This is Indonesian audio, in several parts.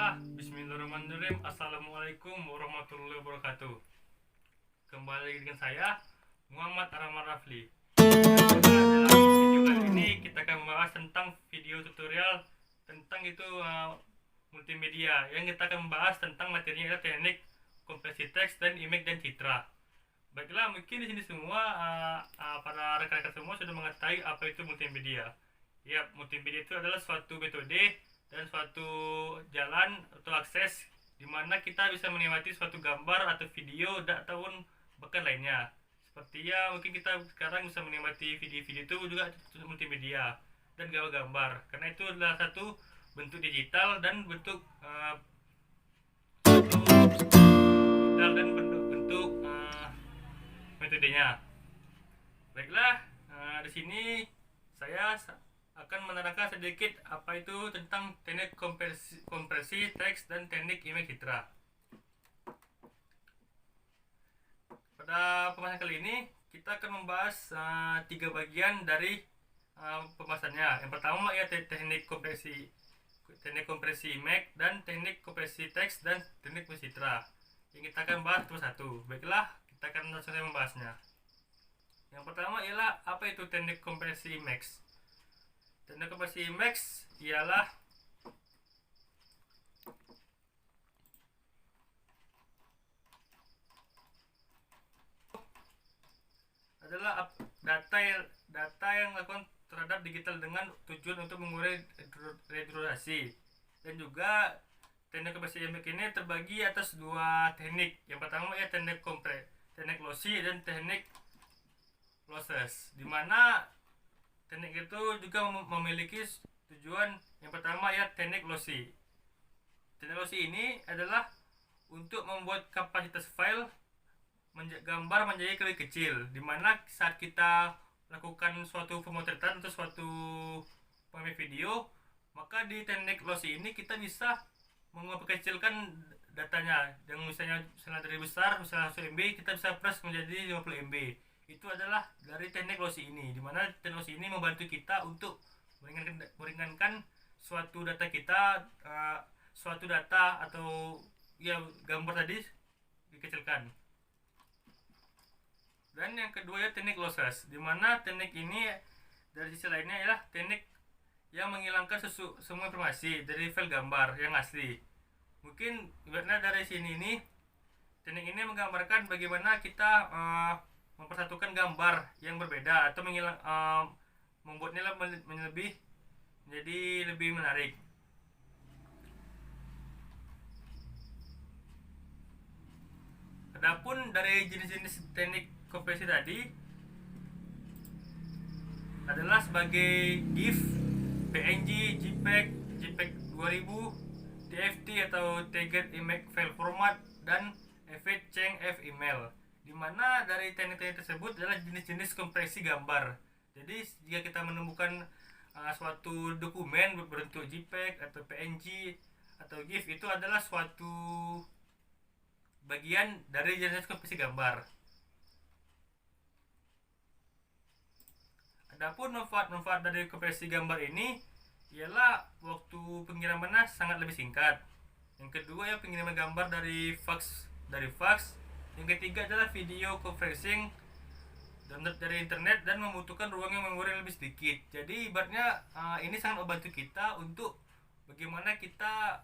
Baiklah, bismillahirrahmanirrahim. Assalamualaikum warahmatullahi wabarakatuh. Kembali dengan saya, Muhammad Arman Rafli. Dalam video kali ini kita akan membahas tentang video tutorial tentang multimedia. Yang kita akan membahas tentang materinya adalah teknik kompresi teks dan image dan citra. Baiklah, mungkin di sini semua para rekan-rekan semua sudah mengetahui apa itu multimedia. Ya, multimedia itu adalah suatu metode dan suatu jalan atau akses di mana kita bisa menikmati suatu gambar atau video ataupun bahkan lainnya. Seperti ya mungkin kita sekarang bisa menikmati video-video itu juga multimedia dan gambar, karena itu adalah satu bentuk digital dan bentuk digital dan bentuk metodenya. Baiklah, di sini saya akan menerangkan sedikit apa itu tentang teknik kompresi teks dan teknik image citra. Pada pembahasan kali ini kita akan membahas 3 bagian dari pembahasannya. Yang pertama ya teknik kompresi image dan teknik kompresi teks dan teknik image citra. Yang kita akan bahas satu-satu. Baiklah, kita akan langsung membahasnya. Yang pertama ialah apa itu teknik kompresi image. Teknik kompresi image ialah adalah data yang dilakukan terhadap digital dengan tujuan untuk mengurangi redundasi. Dan juga teknik kompresi image ini terbagi atas 2 teknik. Yang pertama ya teknik lossy dan teknik lossless, di mana teknik itu juga memiliki tujuan. Yang pertama ya teknik lossy. Teknik lossy ini adalah untuk membuat kapasitas file gambar menjadi lebih kecil, dimana saat kita lakukan suatu pemotretan atau suatu pemotretan video, maka di teknik lossy ini kita bisa mengkecilkan datanya yang misalnya dari besar misalnya 1 MB, kita bisa press menjadi 50 MB. Itu adalah dari teknik lossy ini, dimana teknik lossy ini membantu kita untuk meringankan suatu data kita, suatu data atau ya gambar tadi dikecilkan. Dan yang kedua ya teknik lossless, dimana teknik ini dari sisi lainnya adalah teknik yang menghilangkan semua informasi dari file gambar yang asli. Mungkin ibaratnya dari sini ini teknik ini menggambarkan bagaimana kita mempersatukan gambar yang berbeda atau membuatnya menjadi lebih menarik. Adapun dari jenis-jenis teknik kompresi tadi adalah sebagai GIF, PNG, JPEG, JPEG 2000, TFT atau Target Image File Format, dan FFmpeg email. Dimana dari teknik-teknik tersebut adalah jenis-jenis kompresi gambar. Jadi jika kita menemukan suatu dokumen berbentuk JPEG atau PNG atau GIF, itu adalah suatu bagian dari jenis kompresi gambar. Adapun manfaat dari kompresi gambar ini ialah waktu pengirimannya sangat lebih singkat. Yang kedua ya pengiriman gambar dari fax. Yang ketiga adalah video conferencing download dari internet dan membutuhkan ruang yang memori lebih sedikit. Jadi ibaratnya ini sangat membantu kita untuk bagaimana kita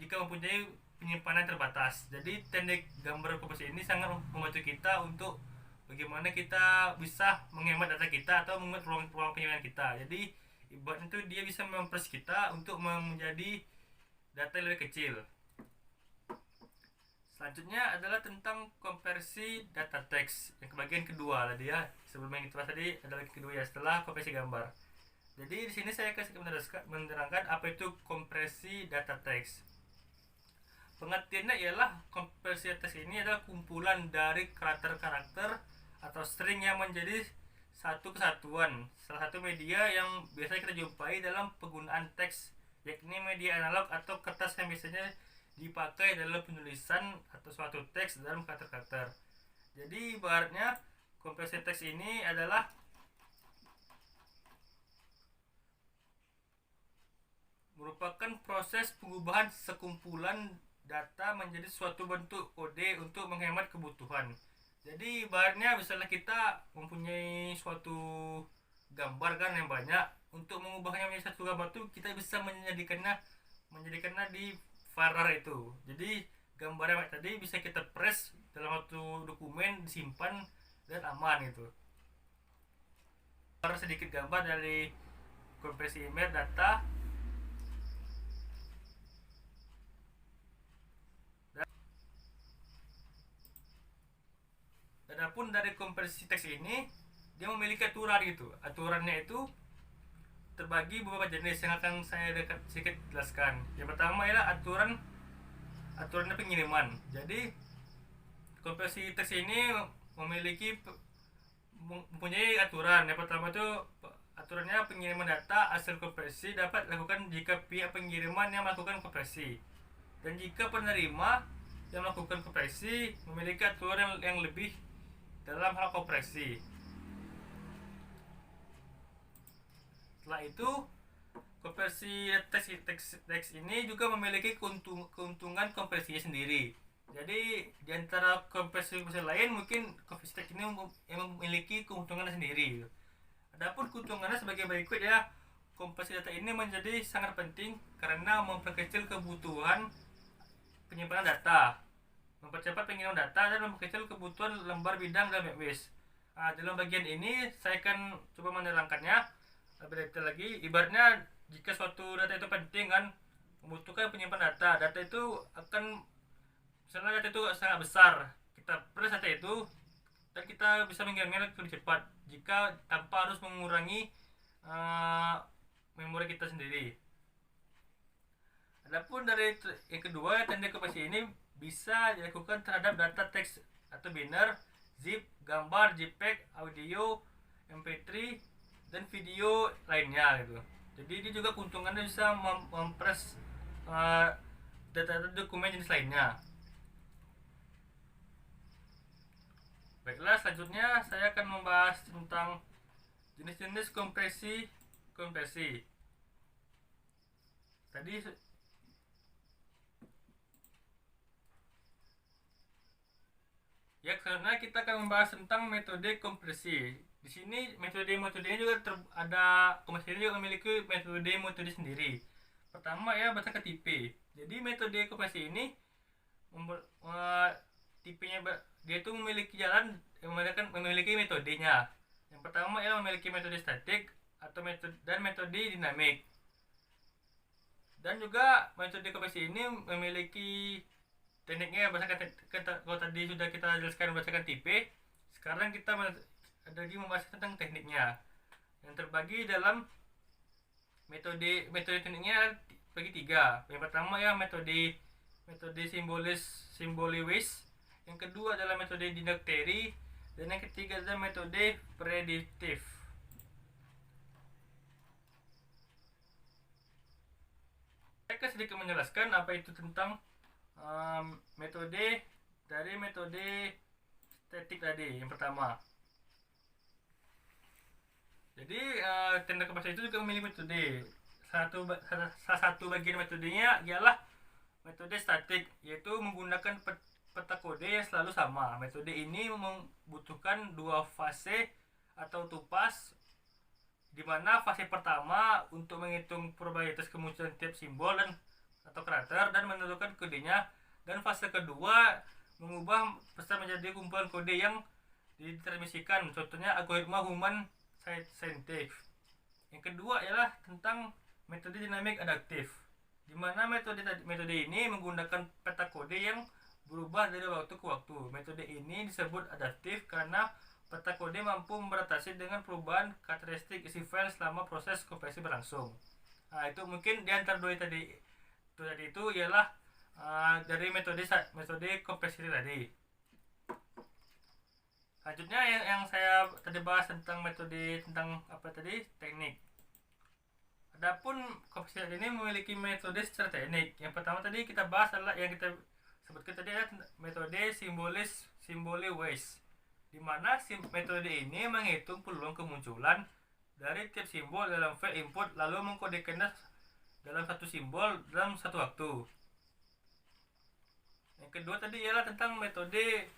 jika mempunyai penyimpanan terbatas. Jadi teknik gambar kompresi ini sangat membantu kita untuk bagaimana kita bisa menghemat data kita atau menghemat ruang penyimpanan kita. Jadi ibaratnya itu dia bisa mempres kita untuk menjadi data yang lebih kecil. Selanjutnya adalah tentang konversi data teks, yang bagian kedua tadi ya. Sebelum yang itu tadi adalah kedua ya, setelah konversi gambar. Jadi di sini saya akan menerangkan apa itu kompresi data teks. Pengertiannya ialah kompresi teks ini adalah kumpulan dari karakter-karakter atau string yang menjadi satu kesatuan. Salah satu media yang biasa kita jumpai dalam penggunaan teks, yakni media analog atau kertas yang biasanya dipakai dalam penulisan atau suatu teks dalam karakter-karakter. Jadi ibaratnya kompresi teks ini adalah merupakan proses pengubahan sekumpulan data menjadi suatu bentuk kode untuk menghemat kebutuhan. Jadi ibaratnya misalnya kita mempunyai suatu gambar kan yang banyak, untuk mengubahnya menjadi satu gambar itu kita bisa menjadikannya di Varar itu. Jadi gambar yang tadi bisa kita press dalam satu dokumen, disimpan dan aman gitu. Sedikit gambar dari kompresi email data. Adapun dari kompresi teks ini, dia memiliki aturan gitu. Aturannya itu terbagi beberapa jenis yang akan saya sedikit jelaskan. Yang pertama ialah aturannya pengiriman. Jadi kompresi teks ini mempunyai aturan. Yang pertama itu aturannya pengiriman data hasil kompresi dapat dilakukan jika pihak pengiriman yang melakukan kompresi, dan jika penerima yang melakukan kompresi memiliki aturan yang lebih dalam hal kompresi. Setelah itu, kompresi teks ini juga memiliki keuntungan kompresinya sendiri. Jadi di antara kompresi lain mungkin kompresi teks ini memiliki keuntungannya sendiri. Adapun keuntungannya sebagai berikut ya. Kompresi data ini menjadi sangat penting karena memperkecil kebutuhan penyimpanan data, mempercepat pengiriman data, dan memperkecil kebutuhan lembar bidang dan database. Dalam bagian ini saya akan coba menerangkannya lebih detail lagi. Ibaratnya jika suatu data itu penting kan, membutuhkan penyimpanan data itu akan, misalnya data itu sangat besar, kita press data itu dan kita bisa mengirimnya lebih cepat jika tanpa harus mengurangi memori kita sendiri. Adapun dari yang kedua, tanda kompresi ini bisa dilakukan terhadap data teks atau binary, zip, gambar, JPEG, audio, MP3 dan video lainnya gitu. Jadi dia juga keuntungannya bisa mempress data dokumen jenis lainnya. Baiklah, selanjutnya saya akan membahas tentang jenis-jenis kompresi. Tadi ya, karena kita akan membahas tentang metode kompresi. Di sini metodenya juga ada, kompresi ini juga memiliki metode sendiri. Pertama ya, berdasarkan tipe. Jadi metode kompresi ini tipenya dia itu memiliki memiliki metodenya. Yang pertama ya, memiliki metode statik atau metode dinamik. Dan juga metode kompresi ini memiliki tekniknya berdasarkan, kalau tadi sudah kita jelaskan berdasarkan tipe. Sekarang kita ada lagi membahas tentang tekniknya yang terbagi dalam metode tekniknya bagi tiga. Yang pertama ya metode Symboliwise, yang kedua adalah metode didakteri, dan yang ketiga adalah metode prediktif. Saya akan sedikit menjelaskan apa itu tentang metode statik tadi yang pertama. Jadi tanda kompresi itu juga memiliki metode. Salah satu bagian metodenya ialah metode statik, yaitu menggunakan peta kode yang selalu sama. Metode ini membutuhkan dua fase atau tupas, di mana fase pertama untuk menghitung probabilitas kemunculan tiap simbol atau karakter dan menentukan kodenya, dan fase kedua mengubah pesan menjadi kumpulan kode yang ditransmisikan, contohnya algoritma human scientific. Yang kedua ialah tentang metode dinamik adaptif, di mana metode ini menggunakan peta kode yang berubah dari waktu ke waktu. Metode ini disebut adaptif karena peta kode mampu beradaptasi dengan perubahan karakteristik isi file selama proses kompresi berlangsung. Itu mungkin di antara dua tadi itu ialah dari metode kompresi tadi. Selanjutnya yang saya tadi bahas tentang metode, tentang apa tadi, teknik. Adapun kompresi ini memiliki metode secara teknik. Yang pertama tadi kita bahas adalah yang kita sebutkan tadi adalah metode Symboliwise, di mana metode ini menghitung peluang kemunculan dari tiap simbol dalam file input lalu mengkodekannya dalam satu simbol dalam satu waktu. Yang kedua tadi ialah tentang metode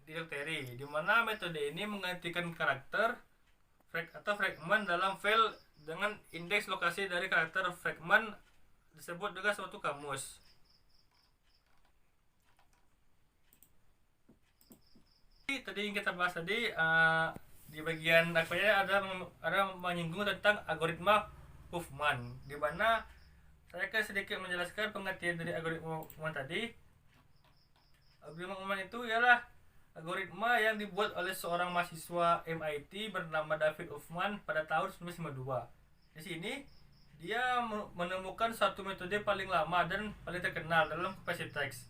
didokteri, di mana metode ini menggantikan karakter atau fragmen dalam file dengan indeks lokasi dari karakter fragmen disebut dengan suatu kamus. Tadi yang kita bahas tadi di bagian apa ya, ada menyinggung tentang algoritma Huffman, di mana saya akan sedikit menjelaskan pengertian dari algoritma Huffman tadi. Algoritma Huffman itu ialah algoritma yang dibuat oleh seorang mahasiswa MIT bernama David Hoffman pada tahun 1952. Di sini dia menemukan satu metode paling lama dan paling terkenal dalam kompresi teks.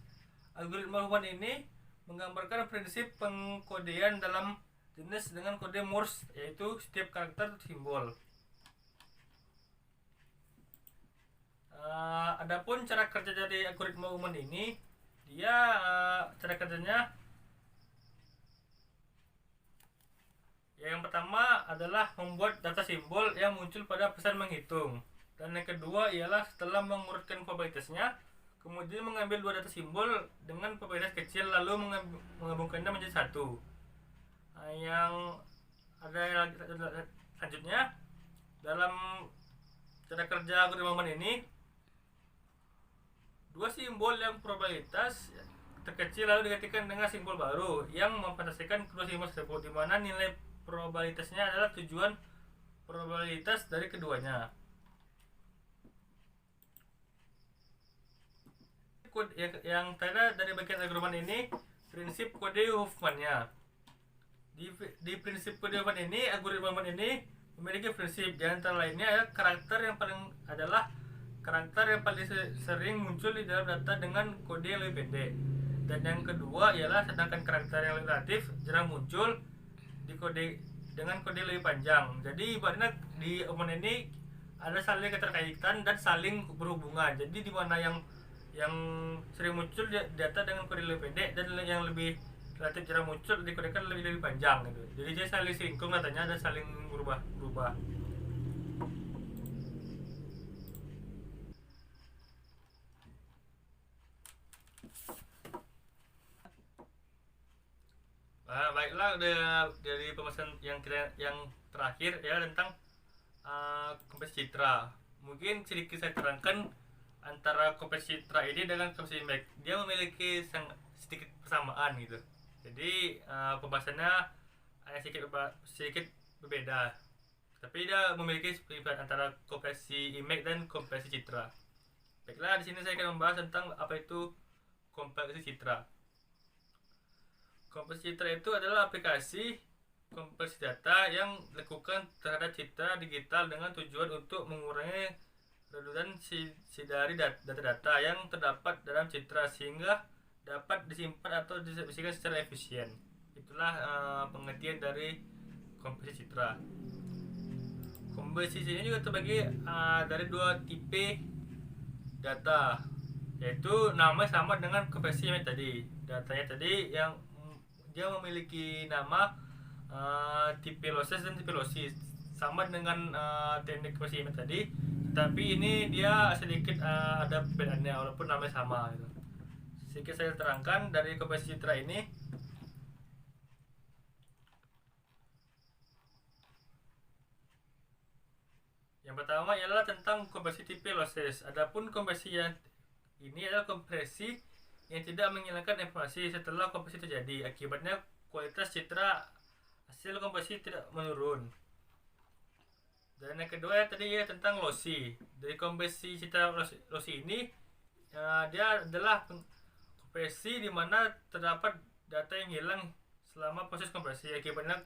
Algoritma Huffman ini menggambarkan prinsip pengkodean dalam jenis dengan kode Morse, yaitu setiap karakter simbol. Adapun cara kerja dari algoritma Huffman ini, dia cara kerjanya yang pertama adalah membuat data simbol yang muncul pada pesan menghitung, dan yang kedua ialah setelah mengurutkan probabilitasnya, kemudian mengambil dua data simbol dengan probabilitas kecil lalu menggabungkannya menjadi satu. Yang ada selanjutnya dalam cara kerja algoritma Huffman ini, dua simbol yang probabilitas terkecil lalu digantikan dengan simbol baru yang memfantasikan kedua simbol tersebut, di mana nilai probabilitasnya adalah tujuan probabilitas dari keduanya. Yang terakhir dari bagian algoritma ini, prinsip kode Huffman-nya. Di prinsip kode Huffman ini, algoritma Huffman ini memiliki prinsip, di antara lainnya adalah karakter yang paling sering muncul di dalam data dengan kode yang lebih pendek, dan yang kedua ialah sedangkan karakter yang relatif jarang muncul di kode dengan kode lebih panjang. Jadi ibaratnya di Huffman ini ada saling keterkaitan dan saling berhubungan. Jadi di mana yang sering muncul data dengan kode lebih pendek dan yang lebih relatif jarang muncul dikodekan lebih panjang gitu. Jadi dia saling sinkron datanya dan saling berubah. Baiklah, dari pembahasan yang terakhir ya tentang kompresi citra. Mungkin sedikit saya terangkan antara kompresi citra ini dengan kompresi IMAX. Dia memiliki sedikit persamaan gitu. Jadi pembahasannya hanya sedikit berbeda. Tapi dia memiliki perbedaan antara kompresi IMAX dan kompresi citra. Baiklah, di sini saya akan membahas tentang apa itu kompresi citra. Kompresi citra itu adalah aplikasi kompresi data yang dilakukan terhadap citra digital dengan tujuan untuk mengurangi redundansi dari data-data yang terdapat dalam citra sehingga dapat disimpan atau distribusikan secara efisien. Itulah pengertian dari kompresi citra. Kompresi ini juga terbagi dari dua tipe data, yaitu nama sama dengan kompresi yang tadi. Datanya tadi yang dia memiliki nama tipe lossless dan tipe lossless, sama dengan teknik kompresi yang tadi, tapi ini dia sedikit ada perbedaannya walaupun namanya sama gitu. Sedikit saya terangkan dari kompresi citra ini. Yang pertama ialah tentang kompresi tipe lossless. Adapun kompresi yang ini adalah kompresi yang tidak menghilangkan informasi setelah kompresi terjadi. Akibatnya kualitas citra hasil kompresi tidak menurun. Dan yang kedua tadi ya tentang lossy. Dari kompresi citra lossy ini dia adalah kompresi di mana terdapat data yang hilang selama proses kompresi. Akibatnya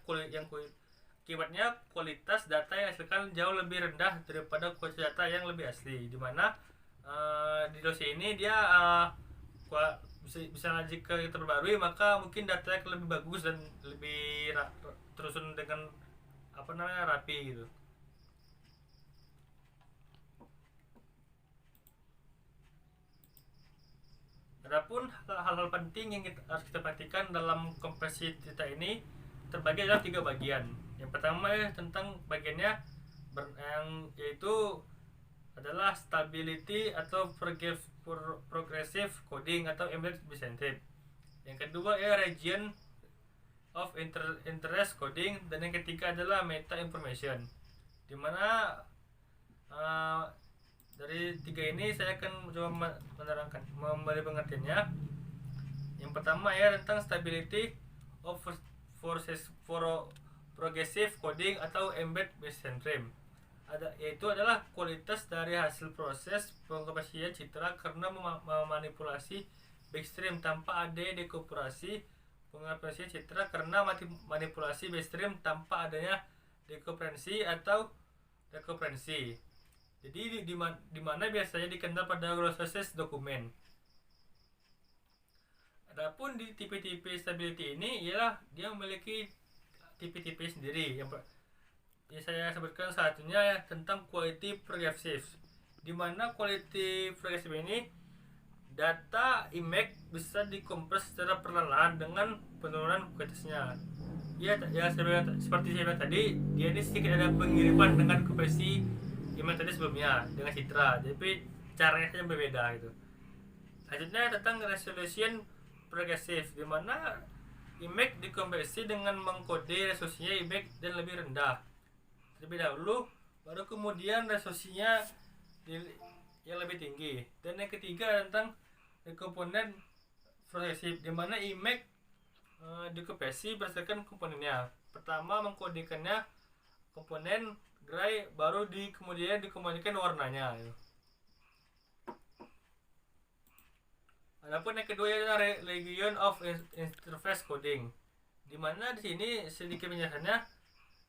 kualitas data yang dihasilkan jauh lebih rendah daripada kualitas data yang lebih asli. Di mana di lossy ini dia bisa jika terbarui maka mungkin datanya lebih bagus dan lebih tersusun dengan rapi gitu. Adapun hal-hal penting yang harus kita perhatikan dalam kompresi data ini terbagi dalam 3 bagian. Yang pertama tentang bagiannya yaitu adalah stability atau progressive coding atau embedded centric. Yang kedua ya region of interest coding, dan yang ketiga adalah meta information. Dimana dari tiga ini saya akan coba menerangkan, memberi pengertiannya. Yang pertama ya tentang stability of progressive coding atau embedded centric. Yaitu adalah kualitas dari hasil proses pengkompilasian citra karena memanipulasi backstream tanpa ada dekoperasi, pengkompilasian citra karena manipulasi backstream tanpa adanya dekoferensi atau dekoferensi. Jadi di mana biasanya dikenal pada proses dokumen. Adapun di tipe-tipe stability ini ialah dia memiliki tipe-tipe sendiri. Yang saya sebutkan satunya ya tentang quality progressive, di mana quality progressive ini data image bisa dikompres secara perlahan dengan penurunan kualitasnya. Ya seperti saya bilang tadi, dia ini sedikit ada pengiriman dengan kompresi image tadi sebelumnya dengan citra, tapi caranya saja berbeda gitu. Selanjutnya tentang resolution progressive, di mana image dikonversi dengan mengkode resolusinya image dan lebih rendah terlebih dahulu, baru kemudian resolusinya yang lebih tinggi. Dan yang ketiga tentang komponen progresif, di mana image dikonversi berdasarkan komponennya. Pertama mengkodekannya komponen gray, baru kemudian dikomunikasikan warnanya. Adapun yang kedua adalah region of interface coding, di mana di sini sedikit penjelasannya.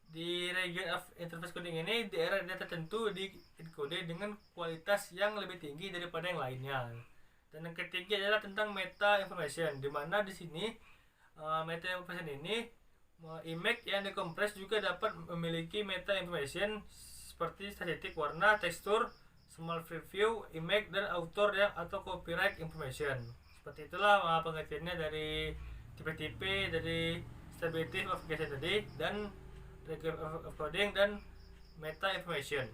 Di region of interface coding ini daerah data tertentu dikode dengan kualitas yang lebih tinggi daripada yang lainnya. Dan yang ketiga adalah tentang meta information, di mana di sini meta information ini image yang dikompres juga dapat memiliki meta information seperti statistik warna, tekstur, small preview, image, dan author atau copyright information. Seperti itulah pengertiannya dari tipe-tipe dari stability of application tadi, dan region of coding dan meta information.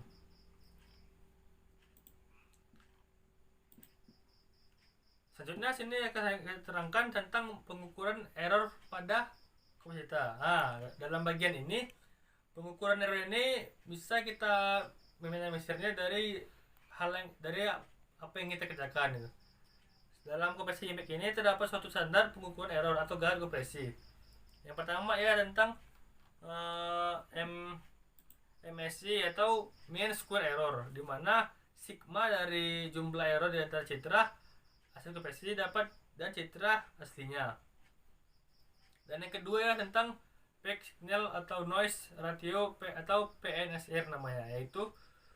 Selanjutnya sini akan saya terangkan tentang pengukuran error pada komputer. Dalam bagian ini pengukuran error ini bisa kita meminimalisirnya dari apa yang kita kerjakan gitu. Dalam kompresi image ini terdapat suatu standar pengukuran error atau garis kompresi. Yang pertama ya tentang MSE atau mean square error, di mana sigma dari jumlah error di antara citra hasil kompresi dapat dan citra aslinya. Dan yang kedua ya tentang peak signal atau noise ratio atau PNSR namanya, yaitu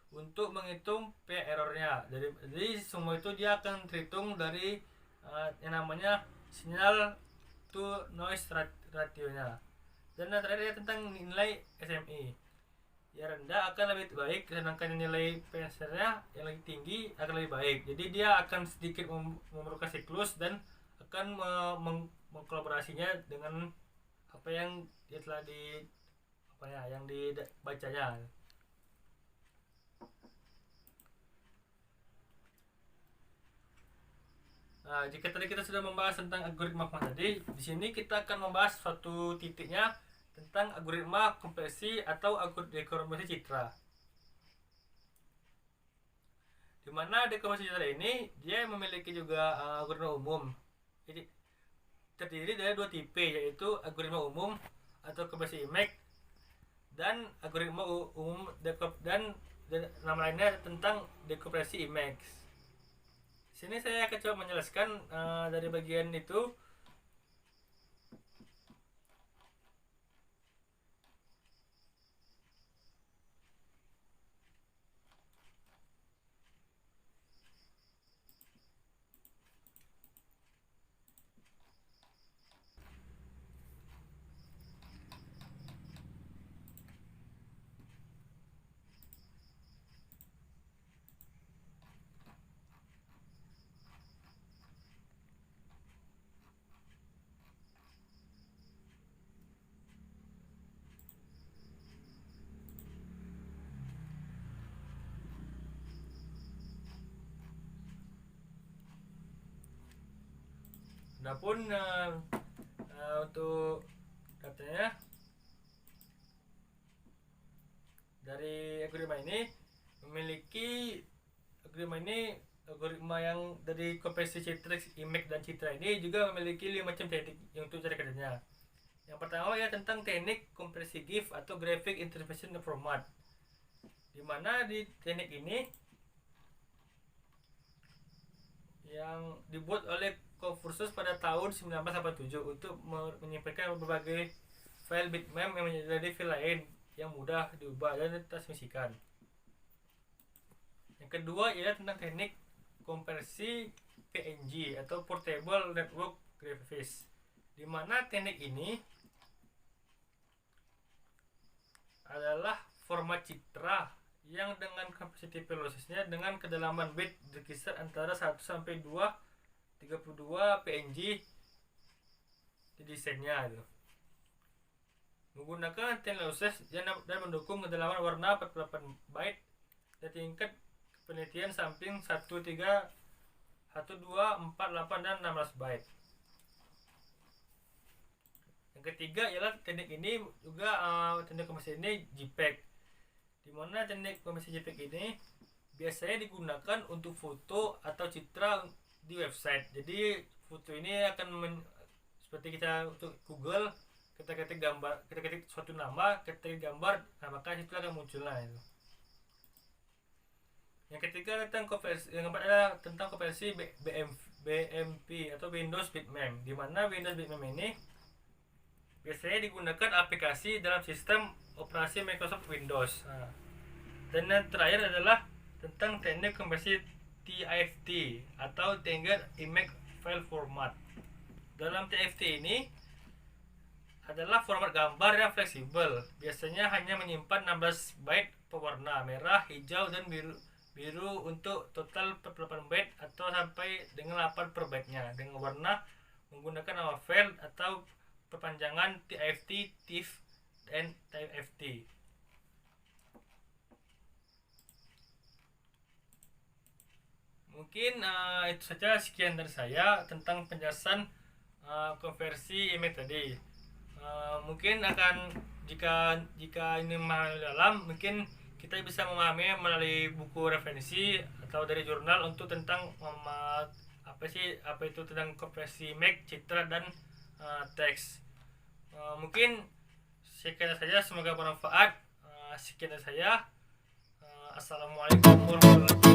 untuk menghitung P errornya. Jadi semua itu dia akan terhitung dari yang namanya signal to noise ratio-nya. Dan yang terakhir tentang nilai SMI, ya rendah akan lebih baik, sedangkan nilai PNSR-nya yang lebih tinggi akan lebih baik. Jadi dia akan sedikit memerlukan siklus dan akan mengkolaborasinya dengan apa yang dia telah yang dibacanya. Jika tadi kita sudah membahas tentang algoritma tadi, di sini kita akan membahas suatu titiknya tentang algoritma kompresi atau dekompresi citra. Di mana dekompresi citra ini dia memiliki juga algoritma umum. Jadi terdiri dari dua tipe, yaitu algoritma umum atau kompresi image dan algoritma umum dan nama lainnya tentang dekompresi image. Sini saya akan coba menjelaskan dari bagian itu. Adapun untuk datanya dari algoritma ini algoritma yang dari konversi Citrix, image dan Citra ini juga memiliki 5 macam teknik untuk cara kerjanya. Yang pertama ya tentang teknik konversi GIF atau Graphic Interpretation Format, dimana di teknik ini yang dibuat oleh Confucius pada tahun 1987 untuk menyampaikan berbagai file bitmap yang menjadi file lain yang mudah diubah dan ditransmisikan. Yang kedua ialah tentang teknik konversi PNG atau Portable Network Graphics, di mana teknik ini adalah format citra yang dengan capacity velocity-nya dengan kedalaman bit berkisar antara 1 sampai 32 PNG di desainnya itu. Menggunakan Tenlosses dan mendukung kedalaman warna 48 byte dan tingkat penelitian sampling 1, 3, 1, 2, 4, 8 dan 16 byte. Yang ketiga ialah teknik ini juga teknik konversi ini JPEG, di mana teknik konversi JPEG ini biasanya digunakan untuk foto atau citra di website. Jadi foto ini akan seperti kita untuk Google, kita ketik gambar, kita ketik suatu nama, ketik gambar, nah maka itu akan muncullah itu. Yang ketiga tentang konversi, yang keempat adalah tentang konversi BMP atau Windows Bitmap, di mana Windows Bitmap ini biasanya digunakan aplikasi dalam sistem operasi Microsoft Windows. Nah, dan yang terakhir adalah tentang teknik konversi TIFT atau Target Image File Format. Dalam TIFT ini adalah format gambar yang fleksibel, biasanya hanya menyimpan 16 byte pewarna merah, hijau, dan biru untuk total 48 byte atau sampai dengan 8 per byte-nya dengan warna menggunakan nama file atau perpanjangan TIFT, TIFF, dan TIFT. Mungkin itu saja, sekian dari saya tentang penjelasan konversi image tadi. Mungkin akan jika ini memahami dalam, mungkin kita bisa memahami melalui buku referensi atau dari jurnal untuk tentang apa itu tentang konversi image, citra, dan teks. Mungkin sekian saja, semoga bermanfaat. Sekian dari saya. Assalamualaikum warahmatullahi wabarakatuh.